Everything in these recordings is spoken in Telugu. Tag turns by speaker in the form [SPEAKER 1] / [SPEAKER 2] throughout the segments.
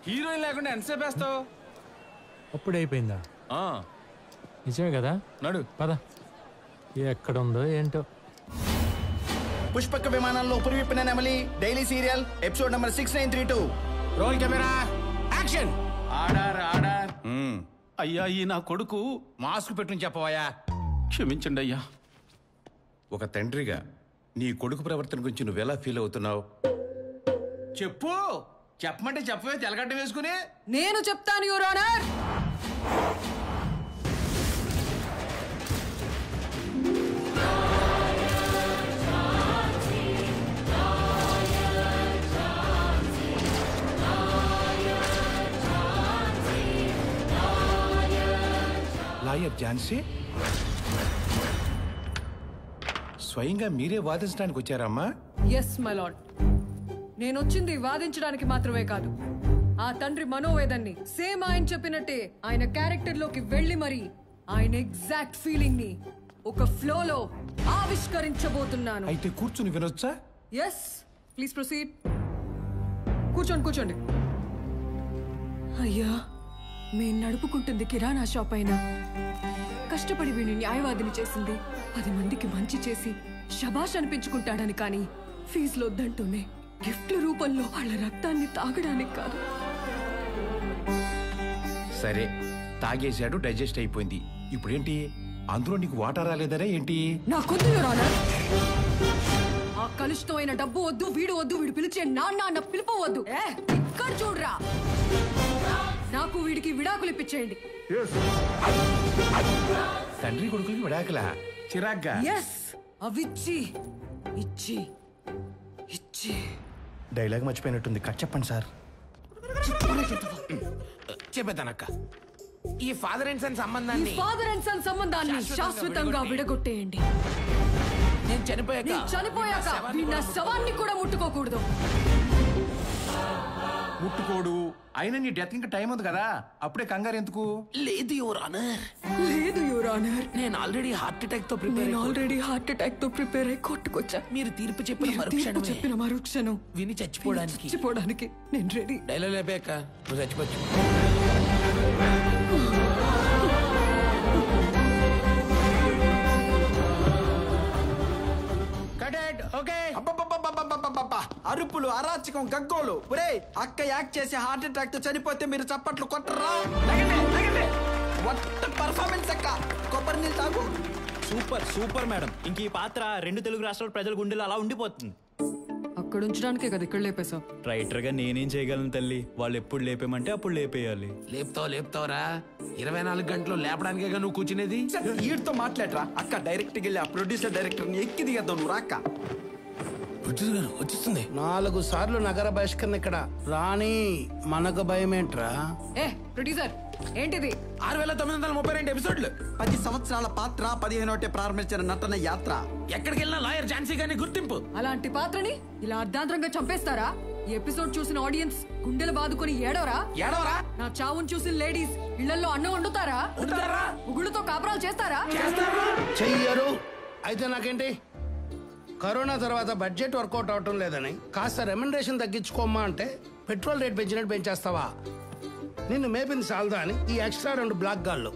[SPEAKER 1] హీరోయిన్ లేకుండా ఎంతసేపు వేస్తావు?
[SPEAKER 2] అప్పుడే అయిపోయిందా? నిజమే కదా.
[SPEAKER 1] నడు
[SPEAKER 2] పద. ఎక్కడ ఉందో ఏంటో.
[SPEAKER 3] పుష్పక విమానంలో పురివిప్పిన నెమలి daily serial episode number 6932.
[SPEAKER 1] Roll camera action.
[SPEAKER 3] Order order.
[SPEAKER 1] అయ్యా, ఈ నా కొడుకు మాస్క్ పెట్టుని చెప్పవయ్యా. క్షమించండి అయ్యా.
[SPEAKER 4] ఒక తండ్రిగా నీ కొడుకు ప్రవర్తన గురించి నువ్వెలా ఫీల్ అవుతున్నావు?
[SPEAKER 1] చెప్పు. చెప్పమంటే చెప్పవే తెలగడ్డ వేసుకుని.
[SPEAKER 5] నేను చెప్తాను యువర్ ఆనర్.
[SPEAKER 4] లాయర్ ఝాన్సీ, స్వయంగా మీరే వాదించడానికి వచ్చారమ్మా?
[SPEAKER 5] Yes my lord. నేను వచ్చింది వాదించడానికి మాత్రమే కాదు, ఆ తండ్రి మనోవేదన్ని సేమ్ ఆయన చెప్పినట్టే ఆయన క్యారెక్టర్ లోకి వెళ్ళి మరి ఆయన ఎగ్జాక్ట్ ఫీలింగ్ ని ఒక ఫ్లోలో ఆవిష్కరించబోతున్నాను.
[SPEAKER 4] అయితే కూర్చుని వినొచ్చా?
[SPEAKER 5] Yes, please proceed. కూర్చోండి కూర్చోండి. అయ్యా, మేము నడుపుకుంటుంది కిరాణా షాప్ అయినా కష్టపడి వీడిని న్యాయవాదిని చేసింది 10 మందికి మంచి చేసి శబాష్ అనిపించుకుంటాడని, కానీ ఫీజులు వద్దంటూనే గిఫ్ట్ల రూపంలో వాళ్ళ రక్తాన్ని తాగడానికి కాదు.
[SPEAKER 4] సరే, తాగేశాడు, డైజెస్ట్ అయిపోయింది. ఇప్పుడేంటి? అందులో నీకు వాటర్ రాలేదరా ఏంటి?
[SPEAKER 5] నాకొద్దు యువర్ ఆనర్. ఆ కలుషితమైన డబ్బు వద్దు, వీడు వద్దు, వీడు పిలిచే నాన్న అన్న పిలుపు వద్దు. ఇక్కడ చూడరా, నాకు వీడికి విడాకులు ఇప్పించేయండి.
[SPEAKER 4] తండ్రి కొడుకులకి విడాకలా? చిరాగ్గా.
[SPEAKER 5] ఎస్, అవిచ్చి ఇచ్చి ఇచ్చి.
[SPEAKER 3] డైలాగ్ మర్చిపోయినట్టుంది, కట్ చెప్పండి సార్.
[SPEAKER 1] చెప్పేదానక్క. ఈ ఫాదర్ అండ్ సన్ సంబంధాన్ని
[SPEAKER 5] శాశ్వతంగా విడగొట్టేయండి.
[SPEAKER 1] నేను చనిపోయాక
[SPEAKER 5] నా శవాన్ని కూడా ముట్టుకోకూడదు.
[SPEAKER 4] ముట్టుకోడు. అయినా నీ డెత్ ఇంకా టైం ఉంది కదా, అప్పుడే కంగారు ఎందుకు?
[SPEAKER 1] లేదు యువర్ ఆనర్.
[SPEAKER 5] లేదు యువర్ ఆనర్.
[SPEAKER 1] నేను ఆల్రెడీ హార్ట్ అటాక్ తో ప్రిపేర్ అయి కొట్టుకొచ్చా. మీరు తీర్పు చెప్పిన
[SPEAKER 5] మరుక్షణం
[SPEAKER 1] విని చచ్చిపోవడానికి
[SPEAKER 5] నేను రెడీ.
[SPEAKER 1] డైలాగ్ లేపాక నువ్వు చచ్చిపోవచ్చు.
[SPEAKER 3] అరుపులు, అరాచకం, గగ్గోలు. ఒరే, అక్క యాక్ట్ చేసి హార్ట్ అటాక్ తో చనిపోతే మీరు చప్పట్లు కొట్టరా? పర్ఫార్మెన్స్ అక్క. కొబ్బరి నీళ్ళు తాగు.
[SPEAKER 6] Super super madam. ఇంక ఈ పాత్ర 2 తెలుగు రాష్ట్రాల ప్రజల గుండెలు అలా ఉండిపోతుంది.
[SPEAKER 5] అక్కడ ఉంచడానికే కదా ఇక్కడ లేపేశావు.
[SPEAKER 6] రైటర్ గా నేనేం చేయగలను తల్లి? వాళ్ళు ఎప్పుడు లేపేమంటే అప్పుడు లేపేయాలి.
[SPEAKER 1] లేపుతావురా. 24 గంటలు లేపడానికే నువ్వు కూర్చునేది.
[SPEAKER 3] వీడితో మాట్లాడరా అక్క. డైరెక్ట్ వెళ్ళి ఆ ప్రొడ్యూసర్ డైరెక్టర్ ని ఎక్కి దిగద్దాం. నువ్వు రాక్క.
[SPEAKER 1] వచ్చేస్తుంది.
[SPEAKER 7] 4 సార్లు నగర బహిష్కరణ. ఇక్కడ రాణి మనకు భయమేంట్రా?
[SPEAKER 5] ప్రొడ్యూసర్ ఏంటిది?
[SPEAKER 1] 6932 ఎపిసోడ్లు.
[SPEAKER 3] 10 సంవత్సరాల పాత్ర, 15 ప్రారంభించిన నటన యాత్ర.
[SPEAKER 1] ఎక్కడికి వెళ్ళినా లాయర్ ఝాన్సీ గారిని గుర్తింపు.
[SPEAKER 5] అలాంటి పాత్రని ఇలా అర్ధాంతరంగా చంపేస్తారా? ఈ ఎపిసోడ్ చూసిన ఆడియన్స్ గుండెలు బాదుకొని ఏడవరా? నా చావును చూసిన లేడీస్ ఇళ్లలో అన్నం వండుతారా? ఉగుళ్ళతో కాపురాలు చేస్తారా?
[SPEAKER 7] చెయ్యరు. అయితే నాకేంటి? కరోనా తర్వాత బడ్జెట్ వర్కౌట్ అవటం లేదని కాస్త రెమ్యునరేషన్ తగ్గించుకోమ్మా అంటే పెట్రోల్ రేట్ పెంచినట్టు పెంచేస్తావా? నిన్ను మేపింది సాల్దా అని ఈ ఎక్స్ట్రా 2 బ్లాక్ గాళ్ళు.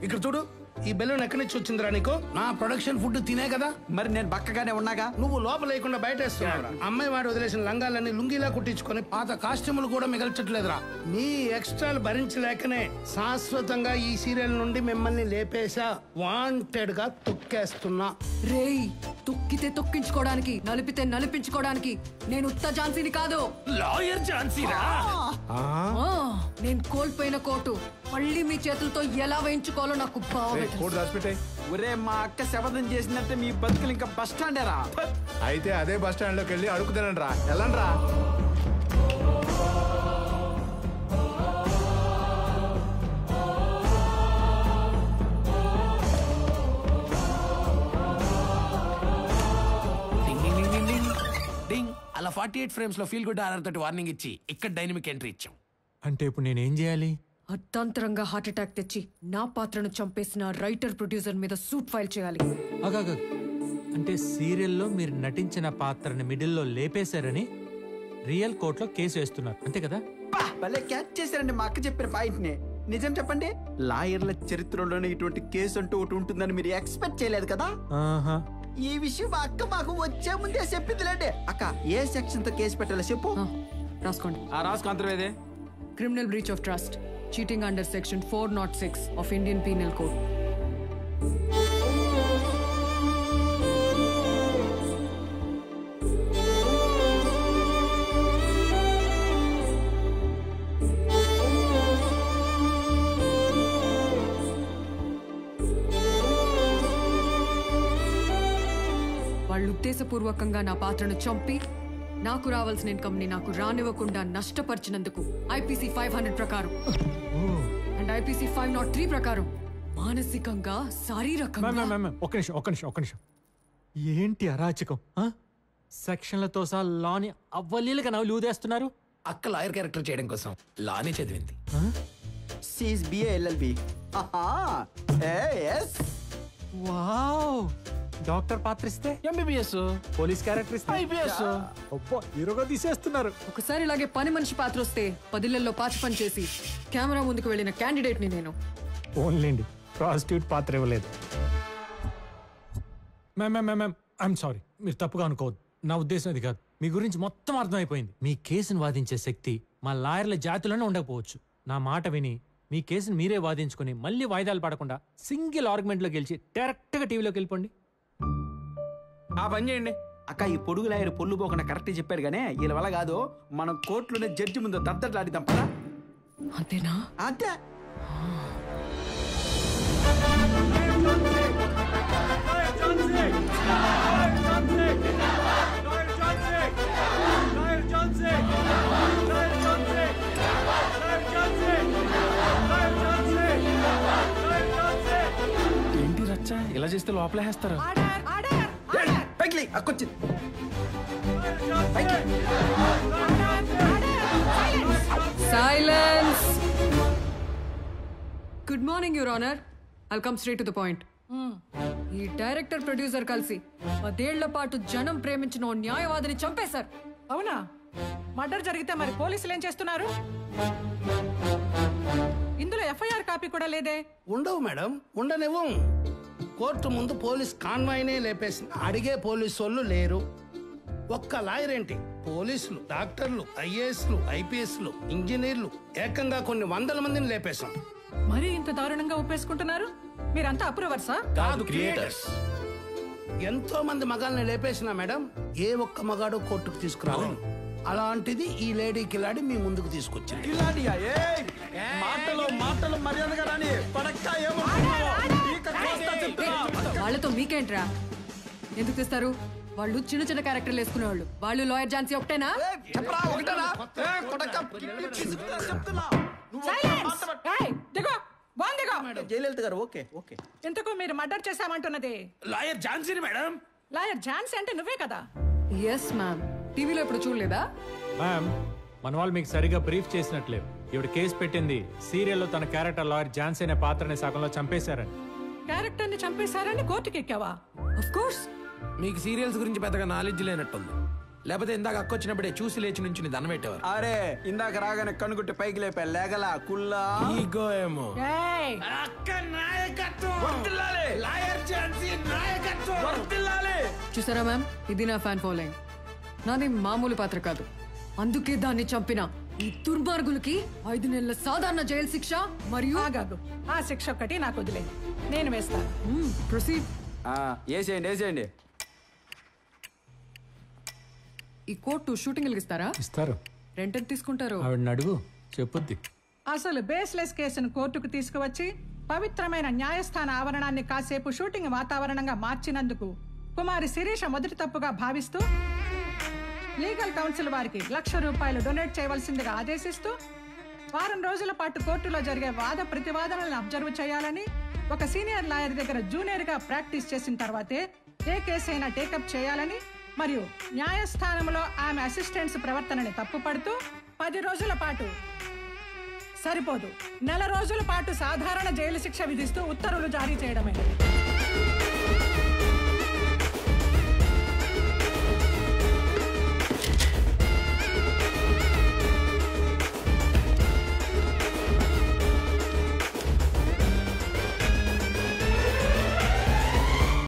[SPEAKER 7] ఇక్కడ చూడు, ఈ బెలూన్ ఎక్కడి నుంచి వచ్చిందిరా నీకు? నా ప్రొడక్షన్ ఫుడ్ తినే కదా.
[SPEAKER 3] మరి నేను బక్కగానే ఉన్నాగా.
[SPEAKER 7] నువ్వు లోపల లేకుండా బయట వేస్తున్నావురా. అమ్మాయి వాడు వదిలేసిన లంగాలన్నీ లుంగిలా కుట్టించుకొని పాత కాస్ట్యూములు కూడా మిగల్చట్లేదురా. మీ ఎక్స్ట్రాలు భరించలేకనే శాశ్వతంగా ఈ సీరియల్ నుండి మిమ్మల్ని లేపేశా. వాంటెడ్ గా తొక్కేస్తున్నా.
[SPEAKER 5] రేయ్, తొక్కితే తొక్కించుకోవడానికి, నలిపితే నలిపించుకోవడానికి నేను ఉత్త ఝాన్సీని కాదు,
[SPEAKER 1] లాయర్ ఝాన్సీరా.
[SPEAKER 5] నేను కోల్పోయిన కోటు మళ్ళీ మీ చేతులతో ఎలా వేయించుకోవాలో నాకు బాగా.
[SPEAKER 3] ఒరే, మా అక్క శపథం చేసినట్టే మీ బతుకులు ఇంకా బస్ స్టాండేరా.
[SPEAKER 4] అయితే అదే బస్ స్టాండ్ లోకి వెళ్ళి అడుగుతానండి రా. వెళ్ళండి రా.
[SPEAKER 1] అలా 48 ఫ్రేమ్స్ లో ఫీల్ గుడ్ ఆర్ఆర్ తోటి వార్నింగ్ ఇచ్చి ఇక్కడ డైనమిక్ ఎంట్రీ ఇచ్చాం.
[SPEAKER 2] అంటే ఇప్పుడు నేనేం చేయాలి?
[SPEAKER 5] అర్ధాంతరంగా హార్ట్ అటాక్ తెచ్చి నా పాత్రను చంపేసిన రైటర్ ప్రొడ్యూసర్ మీద సూట్ ఫైల్ చేయాలి.
[SPEAKER 2] అంటే సీరియల్లో మీరు నటించిన పాత్రని మిడిల్లో లేపేశారని రియల్ కోర్టులో కేసు వేస్తున్నారు అంతే కదా?
[SPEAKER 3] భలే క్యాచ్ చేశారండి మా అక్క చెప్పిన పాయింట్ ని. నిజం చెప్పండి, లాయర్ల చరిత్రలోనే ఇటువంటి కేసు అంటూ ఒకటి ఉంటుందని మీరు ఎక్స్పెక్ట్ చేయలేదు కదా?
[SPEAKER 2] ఆహా.
[SPEAKER 3] ఈ విషయం మా అక్క మాకు వచ్చే ముందే చెప్పిందిలేండి. అక్క ఏ సెక్షన్ తో కేసు పెట్టాలో చెప్పు.
[SPEAKER 5] రాసుకోండి.
[SPEAKER 3] రాసుకో అంతర్వేదే.
[SPEAKER 5] Criminal breach of trust, cheating under section 406 of Indian penal code. వాళ్ళు ఉద్దేశపూర్వకంగా నా పాత్రను చంపి నాకు రావాల్సిన ఇన్కమ్ ని నాకు రానివ్వకుండా నష్టపరిచినందుకు ఐపీసీ 500 ప్రకారం అండ్ ఐపీసీ 503 ప్రకారం మానసికంగా శారీరకంగా.
[SPEAKER 2] ఒక్క నిమిషం. ఏంటి అరాచకం? సెక్షన్లతో సహా లాని అవ్వలీలుగా నవ్వు లూదేస్తున్నారు.
[SPEAKER 8] అక్క లాయర్ క్యారెక్టర్ చేయడం కోసం లానే చదివింది.
[SPEAKER 3] సీస్ బిఏ ఎల్ఎల్బి.
[SPEAKER 2] వావ్. డాక్టర్ పాత్ర ఇస్తే
[SPEAKER 8] ఎంబీబీఎస్,
[SPEAKER 2] పోలీస్ క్యారెక్టర్ ఇస్తే
[SPEAKER 8] ఐపీఎస్.
[SPEAKER 2] హీరోగా తీసేస్తున్నారు.
[SPEAKER 5] ఒకసారి ఇలాగే పని మనిషి పాత్ర వస్తే 10 ఇళ్లలో పాచి పని చేసి కెమెరా ముందుకు వెళ్ళిన క్యాండిడేట్ ని నేను.
[SPEAKER 2] ఓన్లేండి ప్రాస్టిట్యూట్ పాత్ర ఇవ్వలేదు. మ్యామ్ ఐఎమ్ సారీ, మీరు తప్పుగా అనుకోవద్దు. నా ఉద్దేశం అది కాదు. మీ గురించి మొత్తం అర్థమైపోయింది. మీ కేసును వాదించే శక్తి మా లాయర్ల జాతిలోనే ఉండకపోవచ్చు. నా మాట విని మీ కేసును మీరే వాదించుకుని మళ్ళీ వాయిదాలు పడకుండా సింగిల్ ఆర్గ్యుమెంట్ లో గెలిచి డైరెక్ట్ గా టీవీలోకి వెళ్ళిపోండి.
[SPEAKER 3] ఆ పని చేయండి. అక్క ఈ పొడుగు లాయర్ పొల్లు పోకుండా కరెక్ట్ చెప్పాడు గానే, వీళ్ళ వల్ల కాదు. మనం కోర్టులోనే జడ్జి ముందు దద్దట్లాడిద్దాం పదా.
[SPEAKER 5] అంతేనా?
[SPEAKER 3] అంతే.
[SPEAKER 8] ఏంటి రచ్చ ఇలా చేస్తే లోపలేస్తారు.
[SPEAKER 5] Silence. Good morning your honour. I'll come straight to the point. ఈ డైరెక్టర్ ప్రొడ్యూసర్ కలిసి 10 ఏళ్ల పాటు జనం ప్రేమించిన ఓ న్యాయవాదిని చంపేశారు.
[SPEAKER 9] అవునా? మర్డర్ జరిగితే మరి పోలీసులు ఏం చేస్తున్నారు? ఇందులో ఎఫ్ఐఆర్ కాపీ కూడా లేదే.
[SPEAKER 7] ఉండవు మేడం, ఉండనివ్వం. కోర్టు ముందు పోలీస్ కాన్వాయ్నే లేపేసిన అడిగే పోలీసు వాళ్ళు లేరు. ఒక్క లాయర్ ఏంటి, పోలీసులు, డాక్టర్లు, ఐఏఎస్లు, ఐపీఎస్లు, ఇంజనీర్లు, ఏకంగా కొన్ని 100 మందిని లేపేశాం.
[SPEAKER 9] మరి ఇంత దారుణంగా ఒప్పేసుకుంటున్నారు? మీరంతా అప్రూవర్సా?
[SPEAKER 8] కాదు, క్రియేటర్స్.
[SPEAKER 7] ఎంతో మంది మగాల్ని లేపేసినా మేడం, ఏ ఒక్క మగాడు కోర్టుకు తీసుకురావాలి. అలాంటిది ఈ లేడీ కిలాడి మీ ముందుకు తీసుకొచ్చింది.
[SPEAKER 5] వాళ్ళతో మీకేంట్రా? ఎందుకు తెస్తారు? వాళ్ళు చిన్న చిన్న క్యారెక్టర్లు వేసుకునేవాళ్ళు. వాళ్ళు లాయర్ ఝాన్సీ ఒకటేనా?
[SPEAKER 3] జయలలిత గారు ఓకే ఓకే.
[SPEAKER 9] ఇంతకు మీరు మర్డర్ చేశామంటున్నది
[SPEAKER 8] lawyer Jhansi madam.
[SPEAKER 9] Lawyer Jhansi అంటే నువ్వే కదా?
[SPEAKER 5] Yes ma'am. టీవీలో ఇప్పుడు చూడలేదా?
[SPEAKER 2] మ్యామ్ మన వాళ్ళు మీకు సరిగా బ్రీఫ్ చేసినట్లేవు. ఇవిడ కేసు పెట్టింది సీరియల్లో తన క్యారెక్టర్ లాయర్ ఝాన్సీ అనే పాత్రని సగంలో చంపేశారని.
[SPEAKER 9] క్యారెక్టర్ ని చంపేశారని కోర్టుకి ఎక్కావా?
[SPEAKER 5] Of course.
[SPEAKER 8] మీకు సీరియల్స్ గురించి పెద్దగా నాలెడ్జ్ లేనట్టుంది. లేకపోతే ఇందాక అక్కొచ్చినప్పుడే చూసి లేచి నుంచి దండం పెట్టేవారు.
[SPEAKER 3] అరే ఇందాక రాగానే కనుగుట్టి పైకి లేపా లేగలా కుల్లా
[SPEAKER 8] ఈగో ఏమో.
[SPEAKER 9] ఏయ్!
[SPEAKER 5] చూసారా మ్యామ్, ఇది నా ఫ్యాన్ ఫాలోయింగ్. నాది మామూలు పాత్ర కాదు. అందుకే దాన్ని చంపిన ఈ దుర్మార్గులకి 5 నెలల సాధారణ జైలు శిక్ష మరియు
[SPEAKER 9] ఆగాగు. ఆ శిక్ష ఒక్కటి నాకు వదిలే, నేను వేస్తాను.
[SPEAKER 5] ప్రొసీడ్.
[SPEAKER 3] వేసేయండి వేసేయండి.
[SPEAKER 5] ఈ కోర్టు షూటింగ్ ఇస్తారా?
[SPEAKER 2] ఇస్తారు.
[SPEAKER 5] రెంట్ ఎంత తీసుకుంటారు?
[SPEAKER 2] ఆవిడని అడుగు, చెప్పుద్ది.
[SPEAKER 9] అసలు బేస్లెస్ కేసును కోర్టుకు తీసుకువచ్చి పవిత్రమైన న్యాయస్థాన ఆవరణాన్ని కాసేపు షూటింగ్ వాతావరణంగా మార్చినందుకు కుమారి శిరీష మొదటి తప్పుగా భావిస్తూ లీగల్ కౌన్సిల్ వారికి ₹1,00,000 డొనేట్ చేయవలసిందిగా ఆదేశిస్తూ 4 రోజుల పాటు కోర్టులో జరిగే వాద ప్రతివాదనలను అబ్జర్వ్ చేయాలని, ఒక సీనియర్ లాయర్ దగ్గర జూనియర్ గా ప్రాక్టీస్ చేసిన తర్వాతే ఏ కేసు అయినా టేకప్ చేయాలని, మరియు న్యాయస్థానంలో ఆమె అసిస్టెంట్స్ ప్రవర్తనని తప్పుపడుతూ 10 రోజుల పాటు సరిపోదు 4 రోజుల పాటు సాధారణ జైలు శిక్ష విధిస్తూ ఉత్తర్వులు జారీ చేయడమైనది.